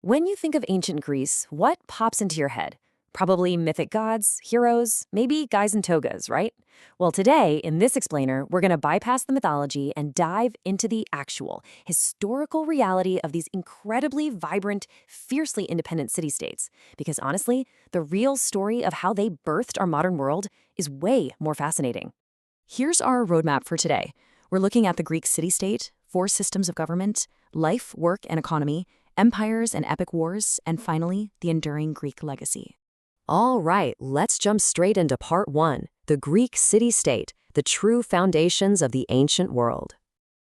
When you think of ancient Greece, what pops into your head? Probably mythic gods, heroes, maybe guys in togas, right? Well, today, in this explainer, we're going to bypass the mythology and dive into the actual, historical reality of these incredibly vibrant, fiercely independent city-states. Because honestly, the real story of how they birthed our modern world is way more fascinating. Here's our roadmap for today. We're looking at the Greek city-state, four systems of government, life, work, and economy, empires and epic wars, and finally, the enduring Greek legacy. All right, let's jump straight into part one, the Greek city-state, the true foundations of the ancient world.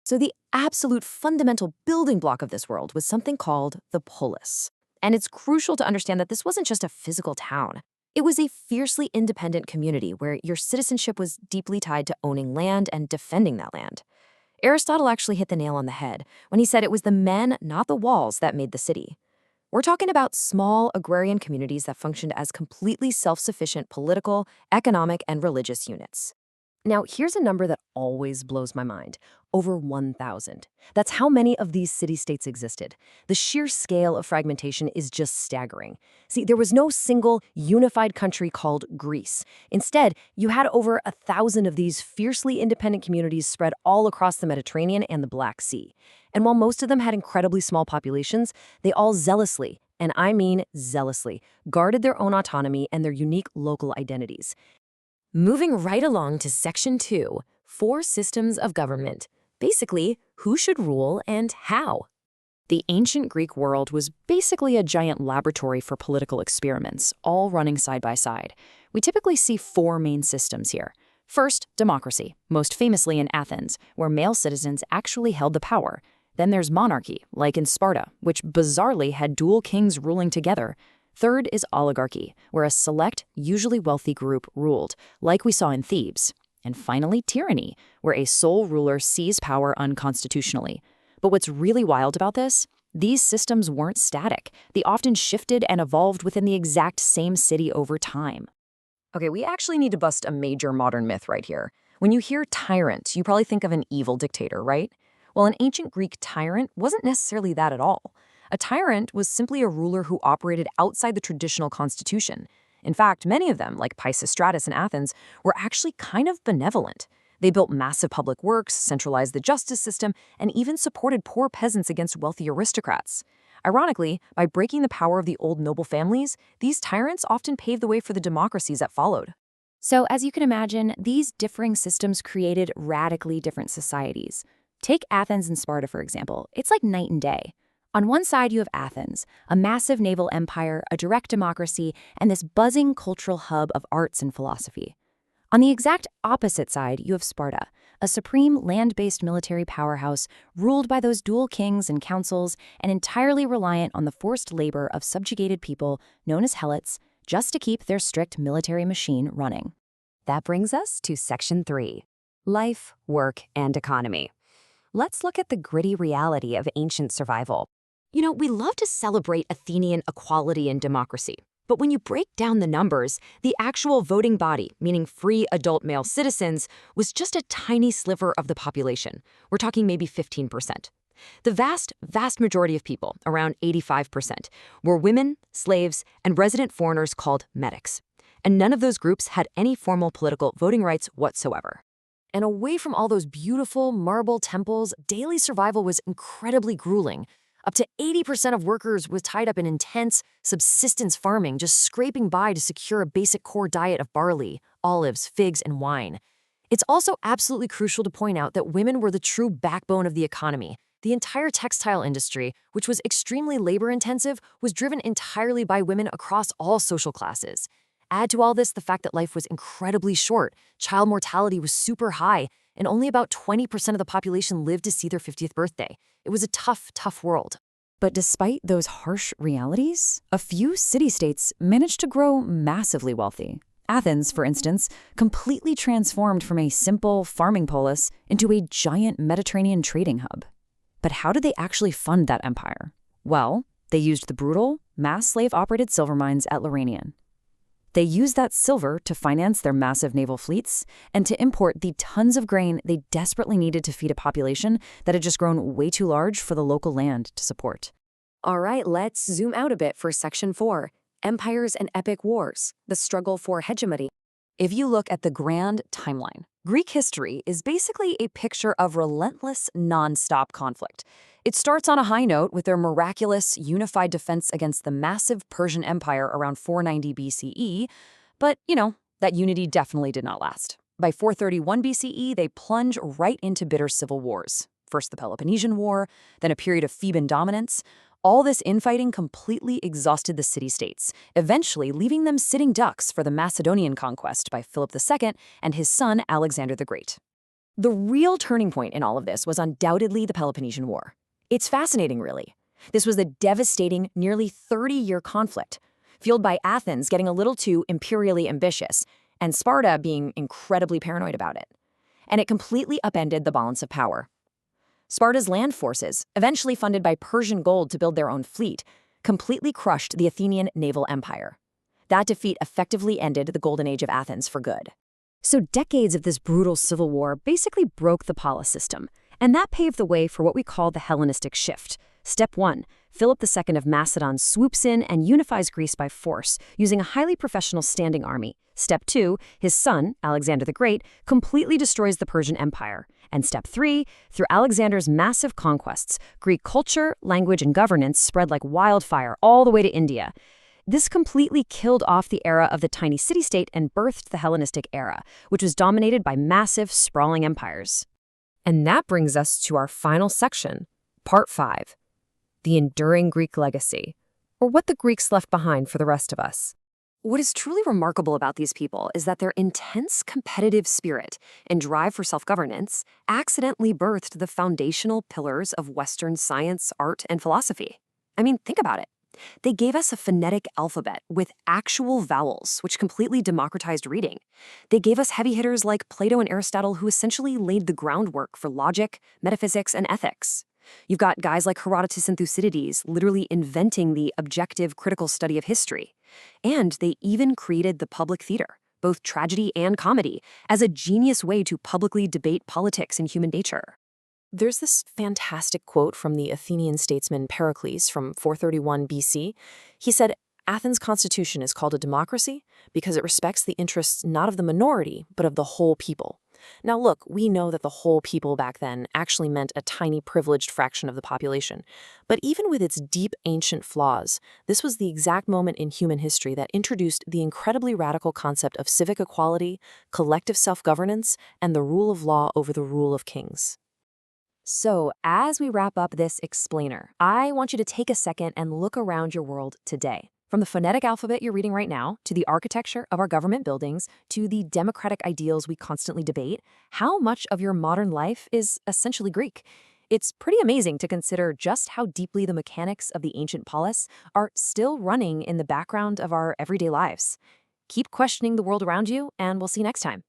So the absolute fundamental building block of this world was something called the polis. And it's crucial to understand that this wasn't just a physical town. It was a fiercely independent community where your citizenship was deeply tied to owning land and defending that land. Aristotle actually hit the nail on the head when he said it was the men, not the walls, that made the city. We're talking about small agrarian communities that functioned as completely self-sufficient political, economic, and religious units. Now, here's a number that always blows my mind. Over 1,000. That's how many of these city-states existed. The sheer scale of fragmentation is just staggering. See, there was no single unified country called Greece. Instead, you had over 1,000 of these fiercely independent communities spread all across the Mediterranean and the Black Sea. And while most of them had incredibly small populations, they all zealously, and I mean zealously, guarded their own autonomy and their unique local identities. Moving right along to Section 2, four systems of government. Basically, who should rule and how? The ancient Greek world was basically a giant laboratory for political experiments, all running side by side. We typically see four main systems here. First, democracy, most famously in Athens, where male citizens actually held the power. Then there's monarchy, like in Sparta, which bizarrely had dual kings ruling together. Third is oligarchy, where a select, usually wealthy group ruled, like we saw in Thebes. And finally, tyranny, where a sole ruler seized power unconstitutionally. But what's really wild about this? These systems weren't static. They often shifted and evolved within the exact same city over time. Okay, we actually need to bust a major modern myth right here. When you hear tyrant, you probably think of an evil dictator, right? Well, an ancient Greek tyrant wasn't necessarily that at all. A tyrant was simply a ruler who operated outside the traditional constitution. In fact, many of them, like Pisistratus in Athens, were actually kind of benevolent. They built massive public works, centralized the justice system, and even supported poor peasants against wealthy aristocrats. Ironically, by breaking the power of the old noble families, these tyrants often paved the way for the democracies that followed. So, as you can imagine, these differing systems created radically different societies. Take Athens and Sparta, for example. It's like night and day. On one side, you have Athens, a massive naval empire, a direct democracy, and this buzzing cultural hub of arts and philosophy. On the exact opposite side, you have Sparta, a supreme land-based military powerhouse ruled by those dual kings and councils and entirely reliant on the forced labor of subjugated people known as helots just to keep their strict military machine running. That brings us to Section 3, life, work, and economy. Let's look at the gritty reality of ancient survival. You know, we love to celebrate Athenian equality and democracy, but when you break down the numbers, the actual voting body, meaning free adult male citizens, was just a tiny sliver of the population. We're talking maybe 15%. The vast majority of people, around 85%, were women, slaves, and resident foreigners called metics. And none of those groups had any formal political voting rights whatsoever. And away from all those beautiful marble temples, daily survival was incredibly grueling. Up to 80% of workers was tied up in intense subsistence farming, just scraping by to secure a basic core diet of barley, olives, figs, and wine. It's also absolutely crucial to point out that women were the true backbone of the economy. The entire textile industry, which was extremely labor-intensive, was driven entirely by women across all social classes. Add to all this the fact that life was incredibly short, child mortality was super high, and only about 20% of the population lived to see their 50th birthday. It was a tough world. But despite those harsh realities, a few city-states managed to grow massively wealthy. Athens, for instance, completely transformed from a simple farming polis into a giant Mediterranean trading hub. But how did they actually fund that empire? Well, they used the brutal, mass slave-operated silver mines at Lauranian. They used that silver to finance their massive naval fleets and to import the tons of grain they desperately needed to feed a population that had just grown way too large for the local land to support. All right, let's zoom out a bit for Section 4, Empires and Epic Wars, the struggle for hegemony. If you look at the grand timeline, Greek history is basically a picture of relentless, non-stop conflict. It starts on a high note with their miraculous, unified defense against the massive Persian Empire around 490 BCE, but, that unity definitely did not last. By 431 BCE, they plunge right into bitter civil wars. First the Peloponnesian War, then a period of Theban dominance. All this infighting completely exhausted the city-states, eventually leaving them sitting ducks for the Macedonian conquest by Philip II and his son Alexander the Great. The real turning point in all of this was undoubtedly the Peloponnesian War. It's fascinating, really. This was a devastating, nearly 30-year conflict, fueled by Athens getting a little too imperially ambitious, and Sparta being incredibly paranoid about it. And it completely upended the balance of power. Sparta's land forces, eventually funded by Persian gold to build their own fleet, completely crushed the Athenian naval empire. That defeat effectively ended the golden age of Athens for good. So decades of this brutal civil war basically broke the Polis system, and that paved the way for what we call the Hellenistic shift. Step 1, Philip II of Macedon swoops in and unifies Greece by force, using a highly professional standing army. Step 2, his son, Alexander the Great, completely destroys the Persian Empire. And step 3, through Alexander's massive conquests, Greek culture, language, and governance spread like wildfire all the way to India. This completely killed off the era of the tiny city-state and birthed the Hellenistic era, which was dominated by massive, sprawling empires. And that brings us to our final section, Part 5, the enduring Greek legacy, or what the Greeks left behind for the rest of us. What is truly remarkable about these people is that their intense competitive spirit and drive for self-governance accidentally birthed the foundational pillars of Western science, art, and philosophy. I mean, think about it. They gave us a phonetic alphabet with actual vowels, which completely democratized reading. They gave us heavy hitters like Plato and Aristotle, who essentially laid the groundwork for logic, metaphysics, and ethics. You've got guys like Herodotus and Thucydides literally inventing the objective critical study of history. And they even created the public theater, both tragedy and comedy, as a genius way to publicly debate politics and human nature. There's this fantastic quote from the Athenian statesman Pericles from 431 BC. He said, "Athens' constitution is called a democracy because it respects the interests not of the minority, but of the whole people." Now look, we know that the whole people back then actually meant a tiny privileged fraction of the population. But even with its deep ancient flaws, this was the exact moment in human history that introduced the incredibly radical concept of civic equality, collective self-governance, and the rule of law over the rule of kings. So, as we wrap up this explainer, I want you to take a second and look around your world today. From the phonetic alphabet you're reading right now, to the architecture of our government buildings, to the democratic ideals we constantly debate, how much of your modern life is essentially Greek? It's pretty amazing to consider just how deeply the mechanics of the ancient polis are still running in the background of our everyday lives. Keep questioning the world around you, and we'll see you next time.